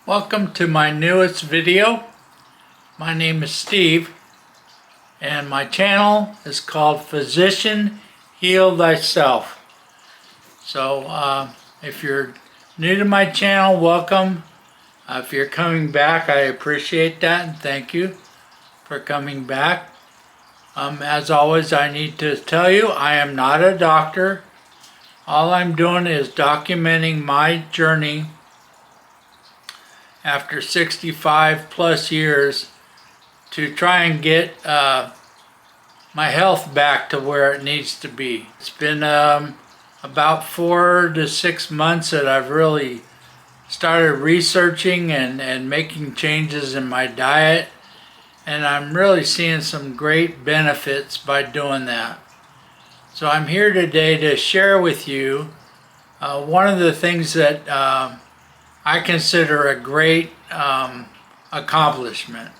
Welcome to my newest video. My name is Steve and my channel is called Physician Heal Thyself. So if you're new to my channel, welcome. If you're coming back, I appreciate that and thank you for coming back. As always, I need to tell you I am not a doctor. All I'm doing is documenting my journey after 65 plus years to try and get my health back to where it needs to be. It's been about 4 to 6 months that I've really started researching and making changes in my diet, and I'm really seeing some great benefits by doing that. So I'm here today to share with you one of the things that I consider a great accomplishment.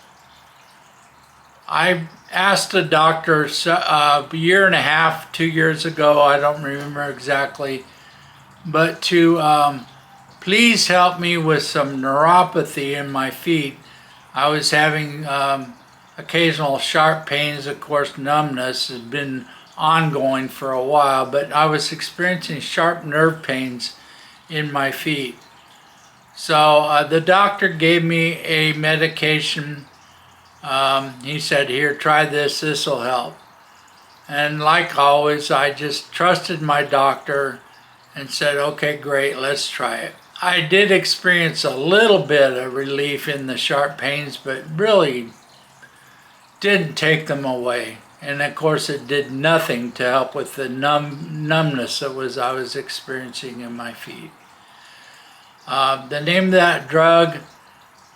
I asked a doctor a year and a half, 2 years ago, I don't remember exactly, but to please help me with some neuropathy in my feet. I was having occasional sharp pains. Of course, numbness has been ongoing for a while, but I was experiencing sharp nerve pains in my feet. So the doctor gave me a medication. He said, here, try this, this will help. And like always, I just trusted my doctor and said, okay, great, let's try it. I did experience a little bit of relief in the sharp pains, but really didn't take them away. And of course, it did nothing to help with the numbness that I was experiencing in my feet. The name of that drug,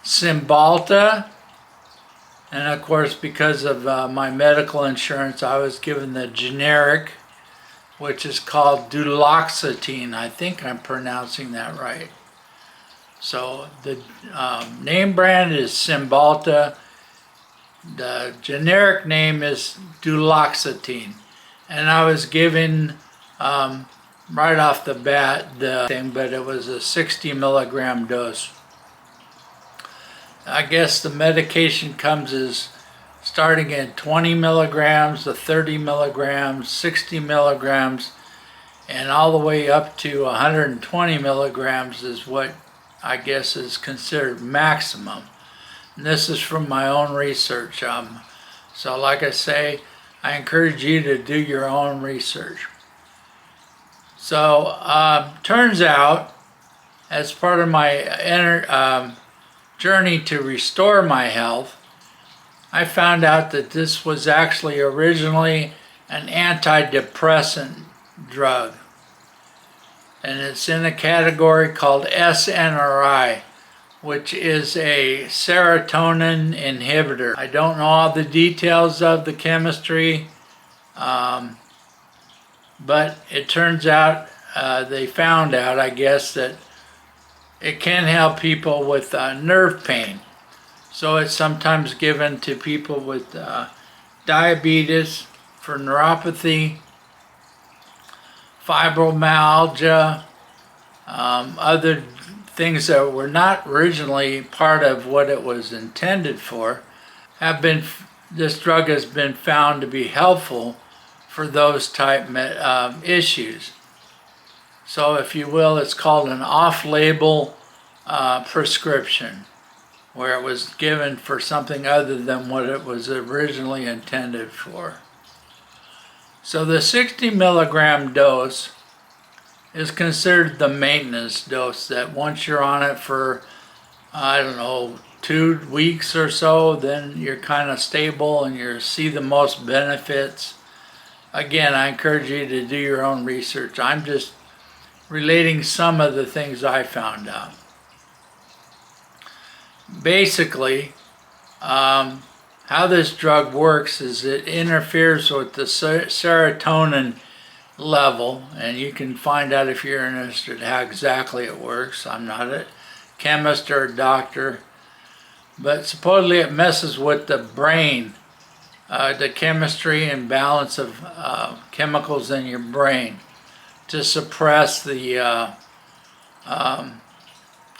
Cymbalta, and of course because of my medical insurance I was given the generic, which is called duloxotine. I think I'm pronouncing that right. So the name brand is Cymbalta. The generic name is duloxotine, and I was given right off the bat the thing, but it was a 60 milligram dose. I guess the medication comes as starting at 20 milligrams, the 30 milligrams, 60 milligrams, and all the way up to 120 milligrams is what I guess is considered maximum. And this is from my own research. So like I say, I encourage you to do your own research. So turns out, as part of my journey to restore my health, I found out that this was actually originally an antidepressant drug. And it's in a category called SNRI, which is a serotonin inhibitor. I don't know all the details of the chemistry, but it turns out, they found out, I guess, that it can help people with nerve pain. So it's sometimes given to people with diabetes, for neuropathy, fibromyalgia, other things that were not originally part of what it was intended for. This drug has been found to be helpful for those type issues. So if you will, it's called an off-label prescription, where it was given for something other than what it was originally intended for. So the 60 milligram dose is considered the maintenance dose, that once you're on it for, I don't know, 2 weeks or so, then you're kind of stable and you see the most benefits. Again, I encourage you to do your own research. I'm just relating some of the things I found out. Basically, how this drug works is it interferes with the serotonin level, and you can find out if you're interested how exactly it works. I'm not a chemist or a doctor, but supposedly it messes with the brain, the chemistry and balance of chemicals in your brain to suppress the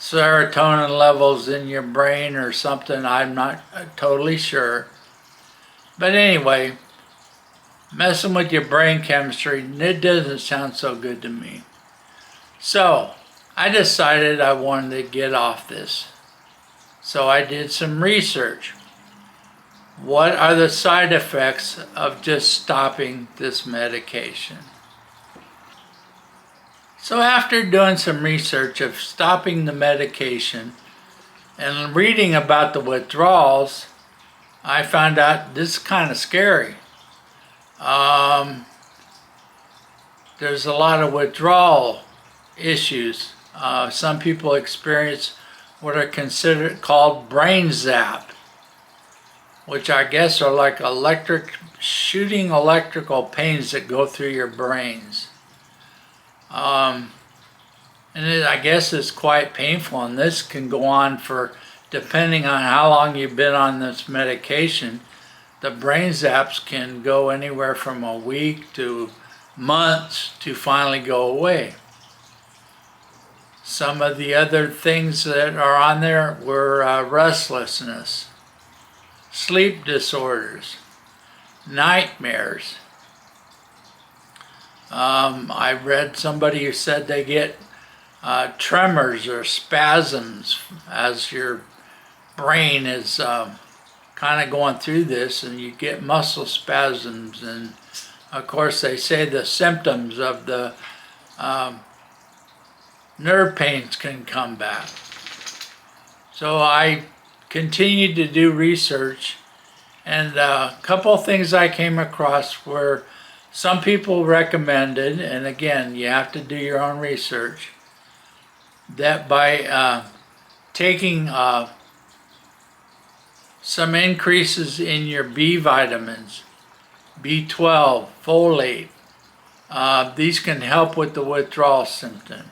serotonin levels in your brain or something. I'm not totally sure. But anyway, messing with your brain chemistry, it doesn't sound so good to me. So I decided I wanted to get off this. So I did some research. What are the side effects of just stopping this medication? So after doing some research of stopping the medication and reading about the withdrawals, I found out this is kind of scary. There's a lot of withdrawal issues. Some people experience what are called brain zap, which I guess are like shooting electrical pains that go through your brains. And I guess it's quite painful, and this can go on for, depending on how long you've been on this medication, the brain zaps can go anywhere from a week to months to finally go away. Some of the other things that are on there were restlessness, sleep disorders, nightmares. I read somebody who said they get tremors or spasms as your brain is kind of going through this, and you get muscle spasms. And of course they say the symptoms of the nerve pains can come back. So I continued to do research, and a couple of things I came across were some people recommended, and again you have to do your own research, that by taking some increases in your B vitamins, B12, folate, these can help with the withdrawal symptom.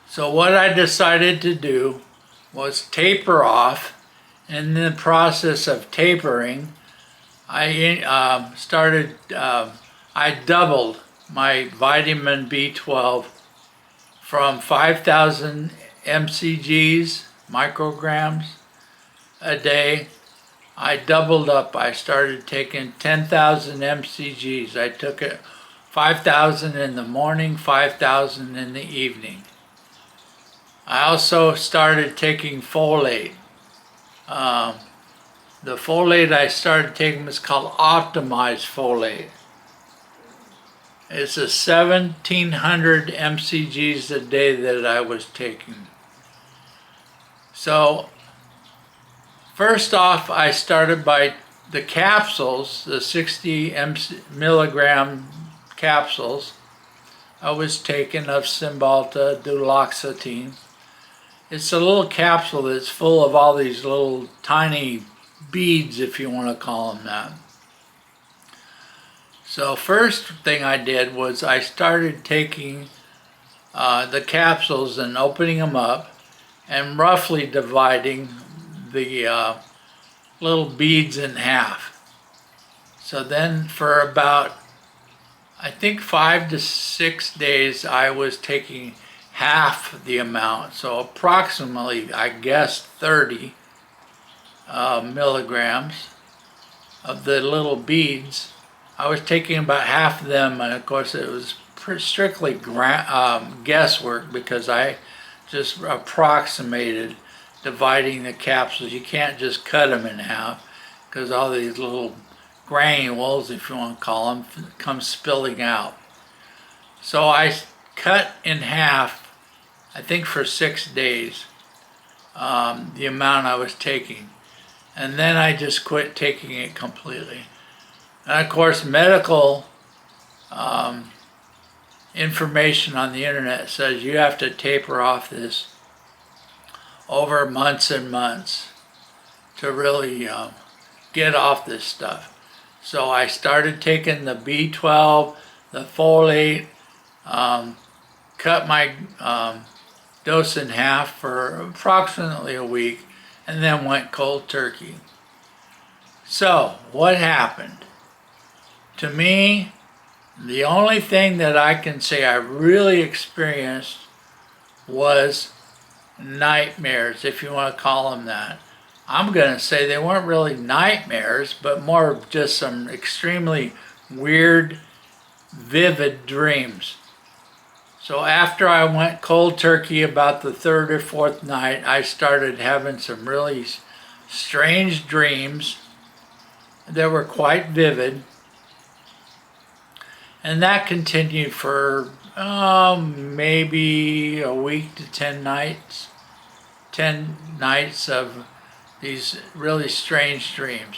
So what I decided to do was taper off. In the process of tapering, I doubled my vitamin B12 from 5,000 mcgs, micrograms, a day. I doubled up. I started taking 10,000 mcgs. I took it 5,000 in the morning, 5,000 in the evening. I also started taking folate. The folate I started taking was called optimized folate. It's a 1,700 mcgs a day that I was taking. So first off, I started by the capsules, the 60 milligram capsules I was taking of Cymbalta duloxotine. It's a little capsule that's full of all these little tiny beads, if you want to call them that. So first thing I did was I started taking the capsules and opening them up and roughly dividing the little beads in half. So then for about, I think 5 to 6 days, I was taking half the amount. So approximately, I guess, 30 milligrams of the little beads. I was taking about half of them, and of course it was strictly guesswork because I just approximated dividing the capsules. You can't just cut them in half because all these little granules, if you want to call them, come spilling out. So I cut in half, I think for 6 days, the amount I was taking. And then I just quit taking it completely. And of course, medical information on the internet says you have to taper off this over months and months to really get off this stuff. So I started taking the B12, the folate, cut my dose in half for approximately a week, and then went cold turkey. So what happened? To me, the only thing that I can say I really experienced was nightmares, if you want to call them that. I'm going to say they weren't really nightmares, but more of just some extremely weird, vivid dreams. So after I went cold turkey about the third or fourth night, I started having some really strange dreams that were quite vivid. And that continued for maybe a week to 10 nights. 10 nights of these really strange dreams.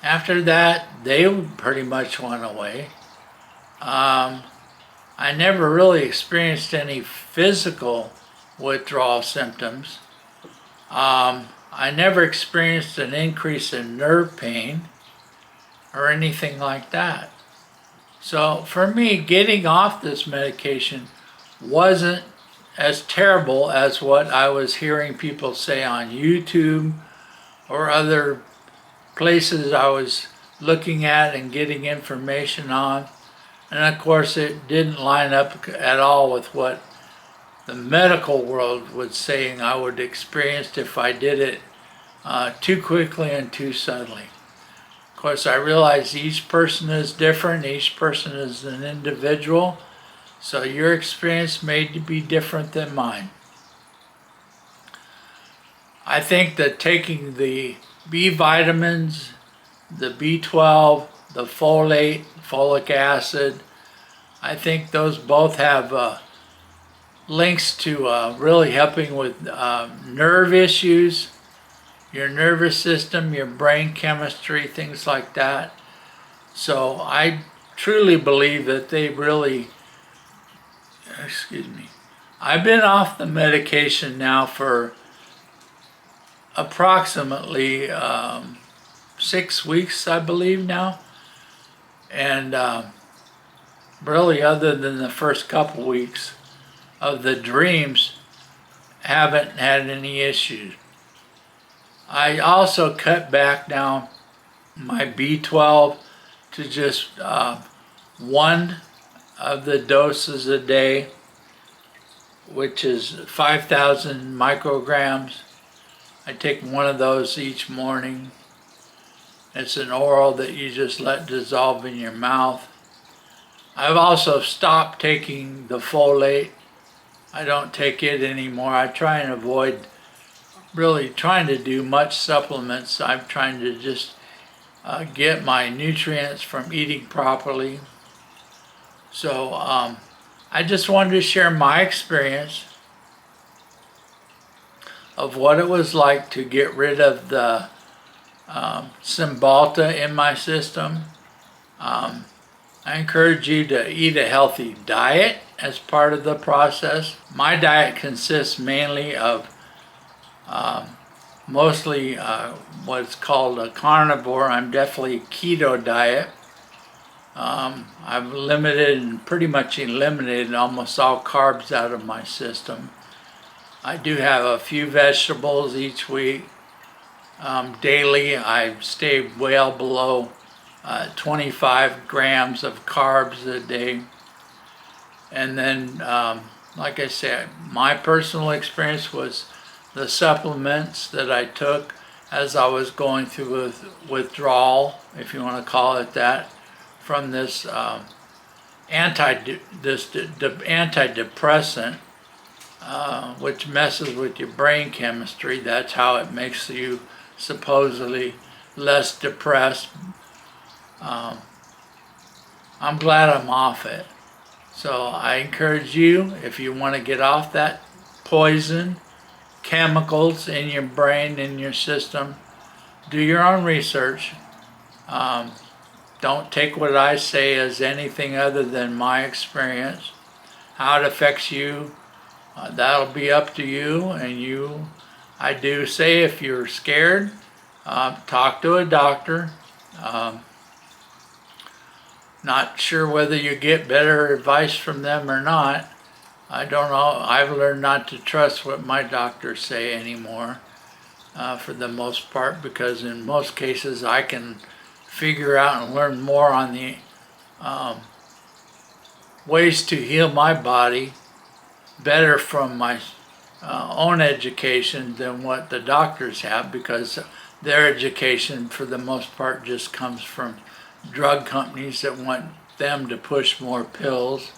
After that, they pretty much went away. I never really experienced any physical withdrawal symptoms. I never experienced an increase in nerve pain or anything like that. So for me, getting off this medication wasn't as terrible as what I was hearing people say on YouTube or other places I was looking at and getting information on. And of course, it didn't line up at all with what the medical world was saying I would experience if I did it too quickly and too suddenly. Of course, I realize each person is different, each person is an individual, so your experience may be different than mine. I think that taking the B vitamins, the B12, the folate, folic acid, I think those both have links to really helping with nerve issues, your nervous system, your brain chemistry, things like that. So I truly believe that they really, I've been off the medication now for approximately 6 weeks, I believe now. And really, other than the first couple weeks of the dreams, haven't had any issues. I also cut back now my B12 to just one of the doses a day, which is 5,000 micrograms. I take one of those each morning. It's an oral that you just let dissolve in your mouth. I've also stopped taking the folate. I don't take it anymore. I try and avoid really trying to do much supplements. I'm trying to just get my nutrients from eating properly. So I just wanted to share my experience of what it was like to get rid of the Cymbalta in my system. I encourage you to eat a healthy diet as part of the process. My diet consists mainly of mostly what's called a carnivore. I'm definitely keto diet. I've limited and pretty much eliminated almost all carbs out of my system. I do have a few vegetables each week. Daily, I stay well below 25 grams of carbs a day. And then, like I said, my personal experience was the supplements that I took as I was going through withdrawal, if you want to call it that, from this anti-depressant, which messes with your brain chemistry. That's how it makes you supposedly less depressed. I'm glad I'm off it. So I encourage you, if you want to get off that poison, chemicals in your brain, in your system, do your own research. Don't take what I say as anything other than my experience. How it affects you, that'll be up to you. And I do say, if you're scared, talk to a doctor. Not sure whether you get better advice from them or not. I don't know. I've learned not to trust what my doctors say anymore, for the most part, because in most cases I can figure out and learn more on the ways to heal my body better from my own education than what the doctors have, because their education for the most part just comes from drug companies that want them to push more pills.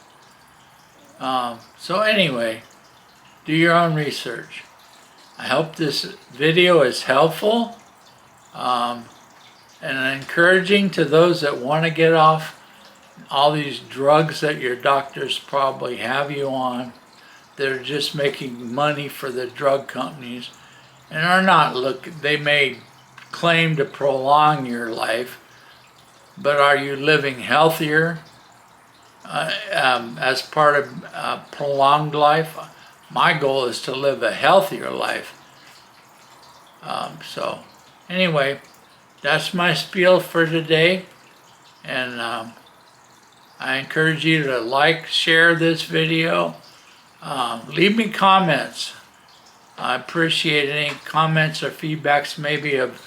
So anyway, do your own research. I hope this video is helpful and encouraging to those that want to get off all these drugs that your doctors probably have you on. They're just making money for the drug companies and are not they may claim to prolong your life, but are you living healthier as part of prolonged life? My goal is to live a healthier life. So anyway, that's my spiel for today, and I encourage you to like, share this video. Leave me comments. I appreciate any comments or feedbacks maybe of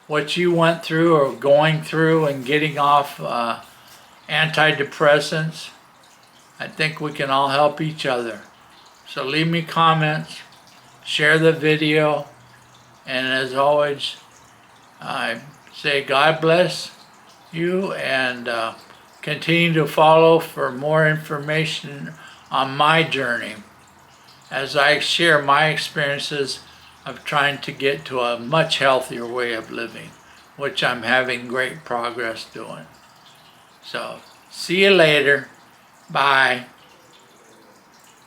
what you went through or going through and getting off antidepressants. I think we can all help each other. So leave me comments, share the video, and as always, I say God bless you, and continue to follow for more information on my journey as I share my experiences of trying to get to a much healthier way of living, which I'm having great progress doing. So, see you later. Bye.